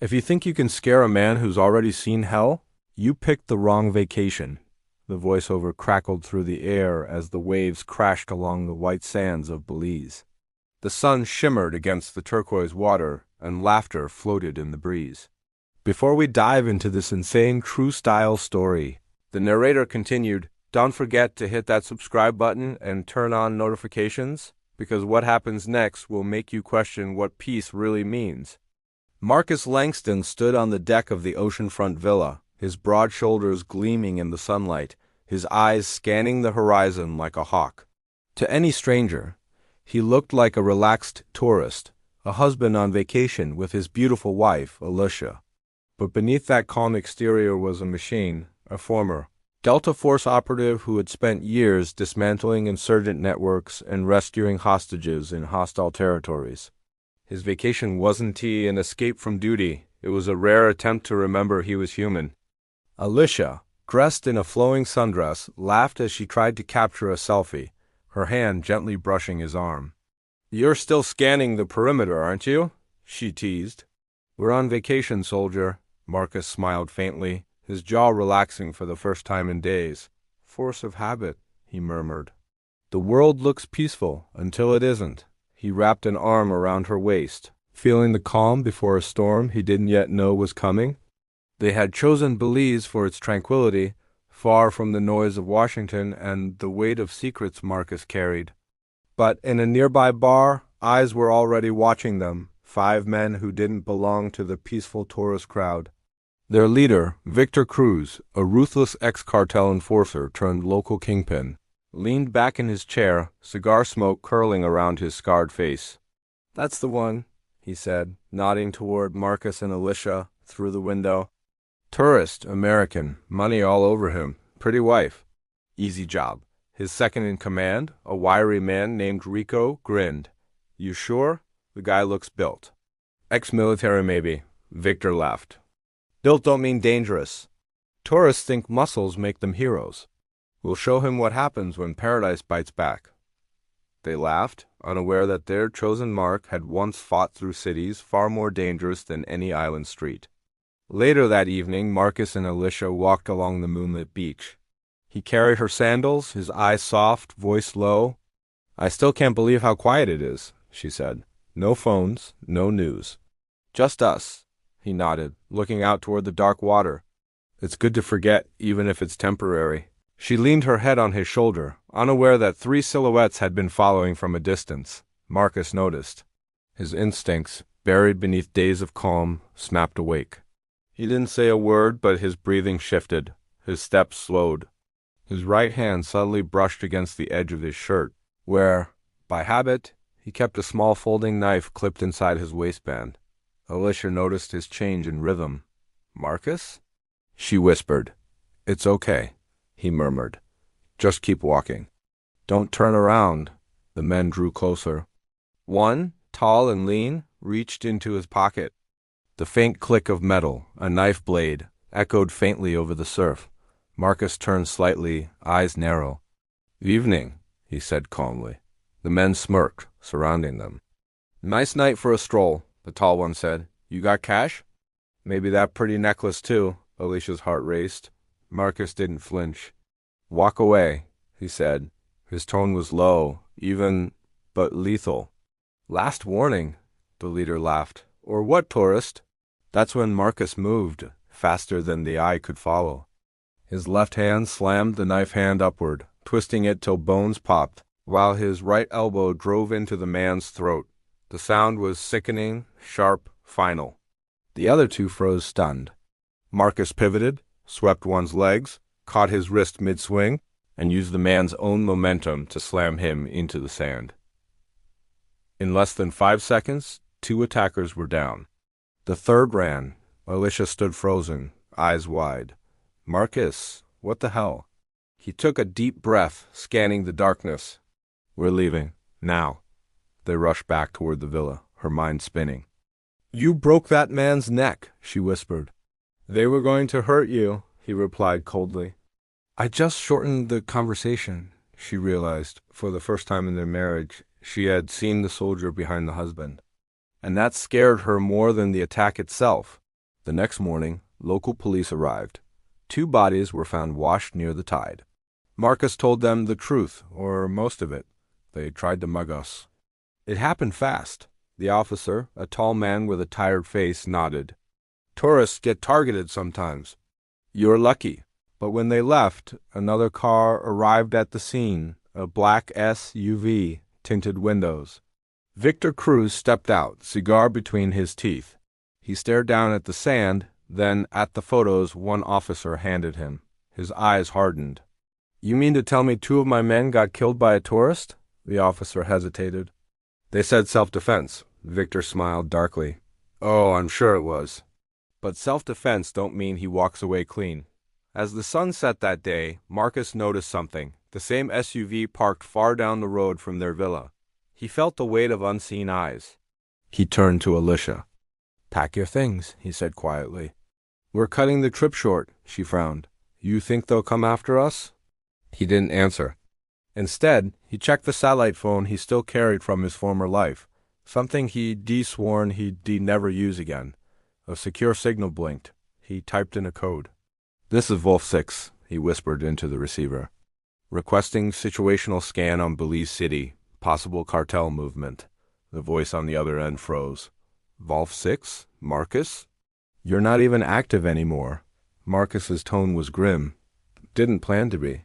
If you think you can scare a man who's already seen hell, you picked the wrong vacation. The voiceover crackled through the air as the waves crashed along the white sands of Belize. The sun shimmered against the turquoise water, and laughter floated in the breeze. Before we dive into this insane true-style story, the narrator continued, don't forget to hit that subscribe button and turn on notifications, because what happens next will make you question what peace really means. Marcus Langston stood on the deck of the oceanfront villa, his broad shoulders gleaming in the sunlight, his eyes scanning the horizon like a hawk. To any stranger, he looked like a relaxed tourist, a husband on vacation with his beautiful wife, Alicia. But beneath that calm exterior was a machine, a former Delta Force operative who had spent years dismantling insurgent networks and rescuing hostages in hostile territories. His vacation wasn't an escape from duty, it was a rare attempt to remember he was human. Alicia, dressed in a flowing sundress, laughed as she tried to capture a selfie, her hand gently brushing his arm. "You're still scanning the perimeter, aren't you?" she teased. "We're on vacation, soldier." Marcus smiled faintly, his jaw relaxing for the first time in days. "Force of habit," he murmured. "The world looks peaceful until it isn't." He wrapped an arm around her waist, feeling the calm before a storm he didn't yet know was coming. They had chosen Belize for its tranquility, far from the noise of Washington and the weight of secrets Marcus carried. But in a nearby bar, eyes were already watching them, 5 men who didn't belong to the peaceful tourist crowd. Their leader, Victor Cruz, a ruthless ex-cartel enforcer turned local kingpin, leaned back in his chair, cigar smoke curling around his scarred face. "That's the one," he said, nodding toward Marcus and Alicia through the window. "Tourist, American, money all over him, pretty wife. Easy job." His second in command, a wiry man named Rico, grinned. "You sure? The guy looks built." "Ex-military maybe," Victor laughed. "Built don't mean dangerous. Tourists think muscles make them heroes. We'll show him what happens when paradise bites back." They laughed, unaware that their chosen mark had once fought through cities far more dangerous than any island street. Later that evening, Marcus and Alicia walked along the moonlit beach. He carried her sandals, his eyes soft, voice low. "I still can't believe how quiet it is," she said. "No phones, no news. Just us." He nodded, looking out toward the dark water. "It's good to forget, even if it's temporary." She leaned her head on his shoulder, unaware that 3 silhouettes had been following from a distance. Marcus noticed. His instincts, buried beneath days of calm, snapped awake. He didn't say a word, but his breathing shifted. His steps slowed. His right hand suddenly brushed against the edge of his shirt, where, by habit, he kept a small folding knife clipped inside his waistband. Alicia noticed his change in rhythm. "Marcus?" She whispered. "It's okay," he murmured. "Just keep walking. Don't turn around." The men drew closer. One, tall and lean, reached into his pocket. The faint click of metal, a knife blade, echoed faintly over the surf. Marcus turned slightly, eyes narrow. "Evening," he said calmly. The men smirked, surrounding them. "Nice night for a stroll," the tall one said. "You got cash?" "Maybe that pretty necklace too." Alicia's heart raced. Marcus didn't flinch. "Walk away," he said. His tone was low, even, but lethal. "Last warning," the leader laughed. "Or what, tourist?" That's when Marcus moved, faster than the eye could follow. His left hand slammed the knife hand upward, twisting it till bones popped, while his right elbow drove into the man's throat. The sound was sickening, sharp, final. The other 2 froze stunned. Marcus pivoted, swept one's legs, caught his wrist mid-swing, and used the man's own momentum to slam him into the sand. In less than 5 seconds, 2 attackers were down. The third ran. Alicia stood frozen, eyes wide. "Marcus, what the hell?" He took a deep breath, scanning the darkness. "We're leaving. Now." They rushed back toward the villa, her mind spinning. "You broke that man's neck," she whispered. "They were going to hurt you," he replied coldly. "I just shortened the conversation," she realized. For the first time in their marriage, she had seen the soldier behind the husband. And that scared her more than the attack itself. The next morning, local police arrived. 2 bodies were found washed near the tide. Marcus told them the truth, or most of it. They tried to mug us. It happened fast. The officer, a tall man with a tired face, nodded. Tourists get targeted sometimes. You're lucky. But when they left, another car arrived at the scene, a black SUV, tinted windows. Victor Cruz stepped out, cigar between his teeth. He stared down at the sand, then at the photos one officer handed him. His eyes hardened. You mean to tell me 2 of my men got killed by a tourist? The officer hesitated. They said self-defense. Victor smiled darkly. Oh, I'm sure it was. But self-defense don't mean he walks away clean. As the sun set that day, Marcus noticed something. The same SUV parked far down the road from their villa. He felt the weight of unseen eyes. He turned to Alicia. Pack your things, he said quietly. We're cutting the trip short, she frowned. You think they'll come after us? He didn't answer. Instead, he checked the satellite phone he still carried from his former life, something he'd sworn he'd never use again. A secure signal blinked. He typed in a code. This is Wolf 6, he whispered into the receiver. Requesting situational scan on Belize City. Possible cartel movement. The voice on the other end froze. Wolf 6? Marcus? You're not even active anymore. Marcus's tone was grim. Didn't plan to be.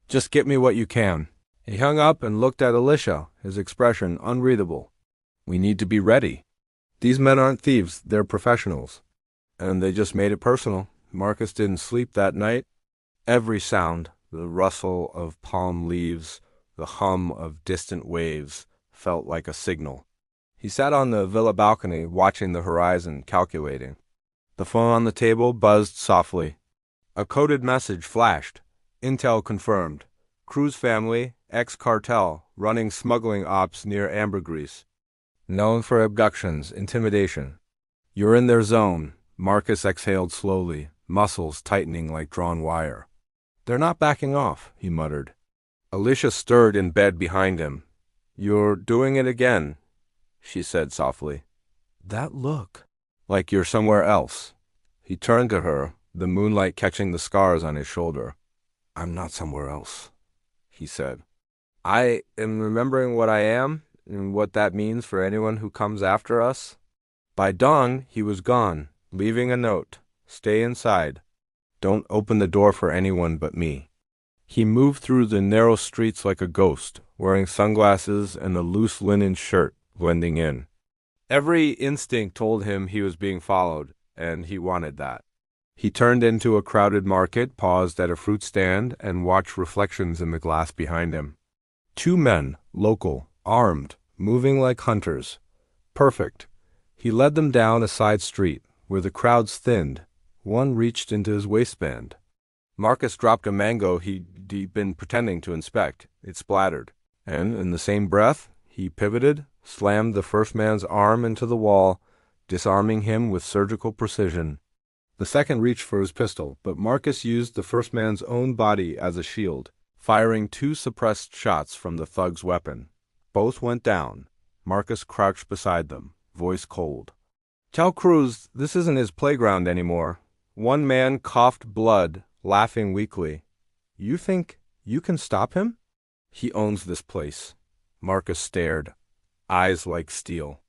Just get me what you can. He hung up and looked at Alicia, his expression unreadable. We need to be ready. These men aren't thieves, they're professionals. And they just made it personal. Marcus didn't sleep that night. Every sound, the rustle of palm leaves, the hum of distant waves, felt like a signal. He sat on the villa balcony, watching the horizon, calculating. The phone on the table buzzed softly. A coded message flashed. Intel confirmed. Cruz family, ex-cartel, running smuggling ops near ambergris. Known for abductions, intimidation. You're in their zone. Marcus exhaled slowly, muscles tightening like drawn wire. They're not backing off, he muttered. Alicia stirred in bed behind him. You're doing it again, she said softly. That look. Like you're somewhere else. He turned to her, the moonlight catching the scars on his shoulder. I'm not somewhere else, he said. I am remembering what I am and what that means for anyone who comes after us. By dawn, he was gone, leaving a note. Stay inside. Don't open the door for anyone but me. He moved through the narrow streets like a ghost, wearing sunglasses and a loose linen shirt, blending in. Every instinct told him he was being followed, and he wanted that. He turned into a crowded market, paused at a fruit stand, and watched reflections in the glass behind him. 2 men, local, armed, moving like hunters. Perfect. He led them down a side street, where the crowds thinned. One reached into his waistband. Marcus dropped a mango he'd been pretending to inspect. It splattered. And, in the same breath, he pivoted, slammed the first man's arm into the wall, disarming him with surgical precision. The second reached for his pistol, but Marcus used the first man's own body as a shield, firing 2 suppressed shots from the thug's weapon. Both went down. Marcus crouched beside them, voice cold. Tell Cruz this isn't his playground anymore. One man coughed blood, laughing weakly. You think you can stop him? He owns this place. Marcus stared, eyes like steel.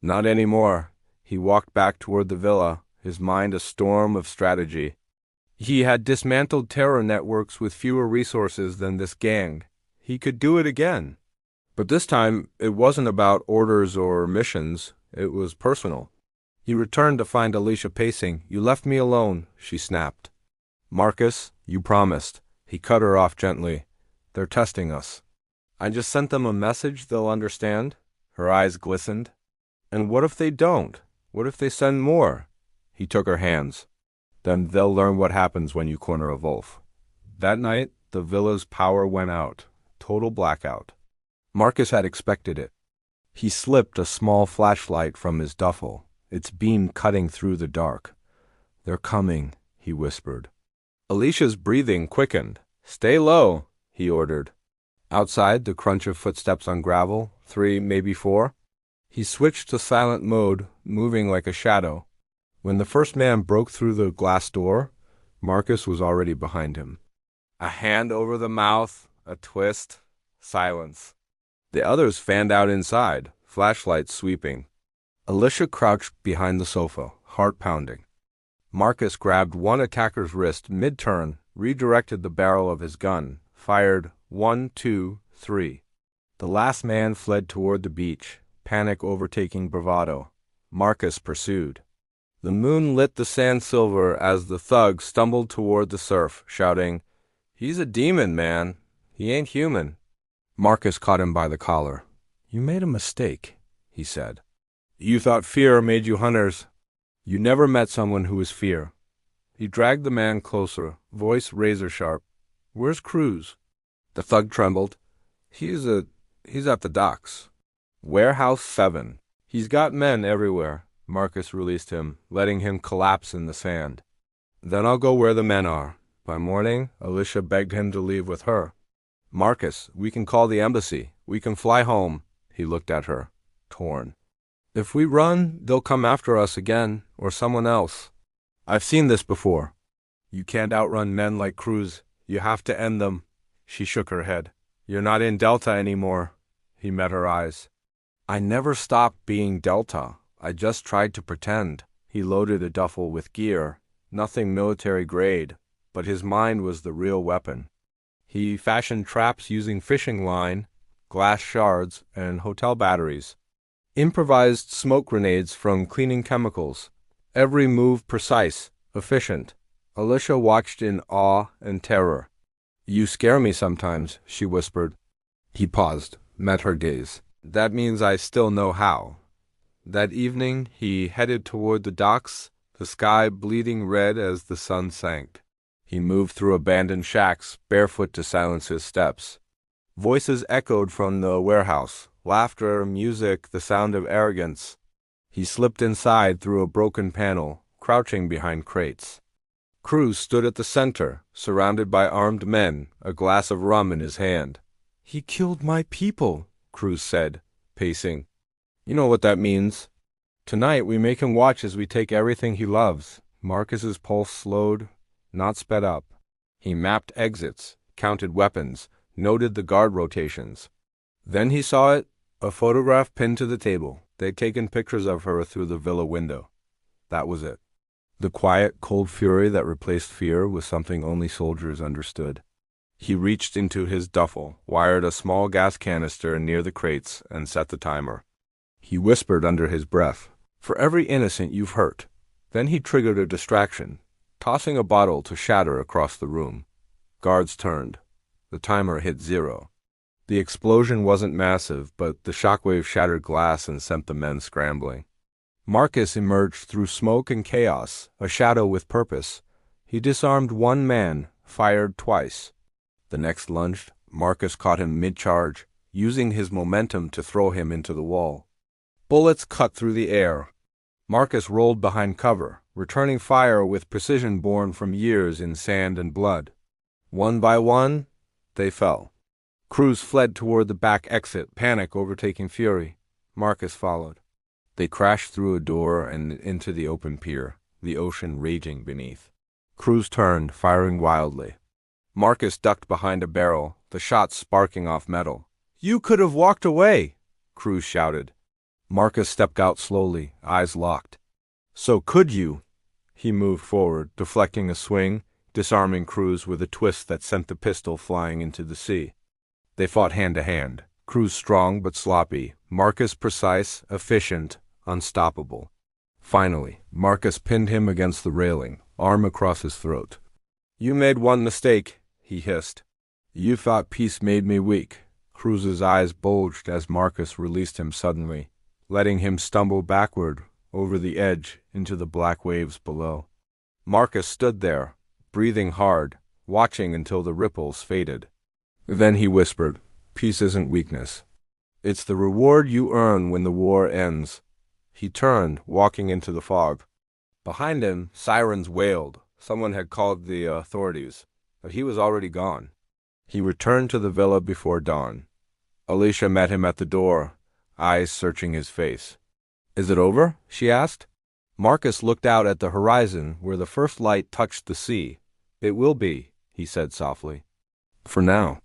Not anymore. He walked back toward the villa, his mind a storm of strategy. He had dismantled terror networks with fewer resources than this gang. He could do it again. But this time, it wasn't about orders or missions. It was personal. He returned to find Alicia pacing. You left me alone, she snapped. Marcus, you promised. He cut her off gently. They're testing us. I just sent them a message they'll understand. Her eyes glistened. And what if they don't? What if they send more? He took her hands. Then they'll learn what happens when you corner a wolf. That night, the villa's power went out. Total blackout. Marcus had expected it. He slipped a small flashlight from his duffel, its beam cutting through the dark. They're coming, he whispered. Alicia's breathing quickened. Stay low, he ordered. Outside, the crunch of footsteps on gravel, 3, maybe 4. He switched to silent mode, moving like a shadow. When the first man broke through the glass door, Marcus was already behind him. A hand over the mouth, a twist, silence. The others fanned out inside, flashlights sweeping. Alicia crouched behind the sofa, heart pounding. Marcus grabbed one attacker's wrist mid-turn, redirected the barrel of his gun, fired 1, 2, 3. The last man fled toward the beach, panic overtaking bravado. Marcus pursued. The moon lit the sand silver as the thug stumbled toward the surf, shouting, "He's a demon, man. He ain't human." Marcus caught him by the collar. "You made a mistake," he said. "You thought fear made you hunters. You never met someone who was fear." He dragged the man closer, voice razor-sharp. "Where's Cruz?" The thug trembled. He's at the docks. Warehouse 7. He's got men everywhere." Marcus released him, letting him collapse in the sand. "Then I'll go where the men are." By morning, Alicia begged him to leave with her. "Marcus, we can call the embassy. We can fly home." He looked at her, torn. "If we run, they'll come after us again, or someone else. I've seen this before. You can't outrun men like Cruz. You have to end them." She shook her head. "You're not in Delta anymore." He met her eyes. "I never stopped being Delta. I just tried to pretend." He loaded a duffel with gear, nothing military grade, but his mind was the real weapon. He fashioned traps using fishing line, glass shards, and hotel batteries. Improvised smoke grenades from cleaning chemicals. Every move precise, efficient. Alicia watched in awe and terror. "You scare me sometimes," she whispered. He paused, met her gaze. "That means I still know how." That evening, he headed toward the docks, the sky bleeding red as the sun sank. He moved through abandoned shacks, barefoot to silence his steps. Voices echoed from the warehouse, laughter, music, the sound of arrogance. He slipped inside through a broken panel, crouching behind crates. Cruz stood at the center, surrounded by armed men, a glass of rum in his hand. "He killed my people," Cruz said, pacing. "You know what that means. Tonight we make him watch as we take everything he loves." Marcus's pulse slowed, not sped up. He mapped exits, counted weapons, noted the guard rotations. Then he saw it, a photograph pinned to the table. They'd taken pictures of her through the villa window. That was it. The quiet, cold fury that replaced fear was something only soldiers understood. He reached into his duffel, wired a small gas canister near the crates, and set the timer. He whispered under his breath, "For every innocent you've hurt." Then he triggered a distraction, tossing a bottle to shatter across the room. Guards turned. The timer hit 0. The explosion wasn't massive, but the shockwave shattered glass and sent the men scrambling. Marcus emerged through smoke and chaos, a shadow with purpose. He disarmed one man, fired twice. The next lunged. Marcus caught him mid-charge, using his momentum to throw him into the wall. Bullets cut through the air. Marcus rolled behind cover, returning fire with precision born from years in sand and blood. One by one, they fell. Cruz fled toward the back exit, panic overtaking fury. Marcus followed. They crashed through a door and into the open pier, the ocean raging beneath. Cruz turned, firing wildly. Marcus ducked behind a barrel, the shot sparking off metal. "You could have walked away," Cruz shouted. Marcus stepped out slowly, eyes locked. "So could you?" He moved forward, deflecting a swing, disarming Cruz with a twist that sent the pistol flying into the sea. They fought hand to hand. Cruz strong but sloppy, Marcus precise, efficient, unstoppable. Finally, Marcus pinned him against the railing, arm across his throat. "You made one mistake," he hissed. "You thought peace made me weak." Cruz's eyes bulged as Marcus released him suddenly, letting him stumble backward over the edge into the black waves below. Marcus stood there, breathing hard, watching until the ripples faded. Then he whispered, "Peace isn't weakness. It's the reward you earn when the war ends." He turned, walking into the fog. Behind him, sirens wailed. Someone had called the authorities, but he was already gone. He returned to the villa before dawn. Alicia met him at the door, eyes searching his face. "Is it over?" she asked. Marcus looked out at the horizon where the first light touched the sea. It will be, he said softly. For now.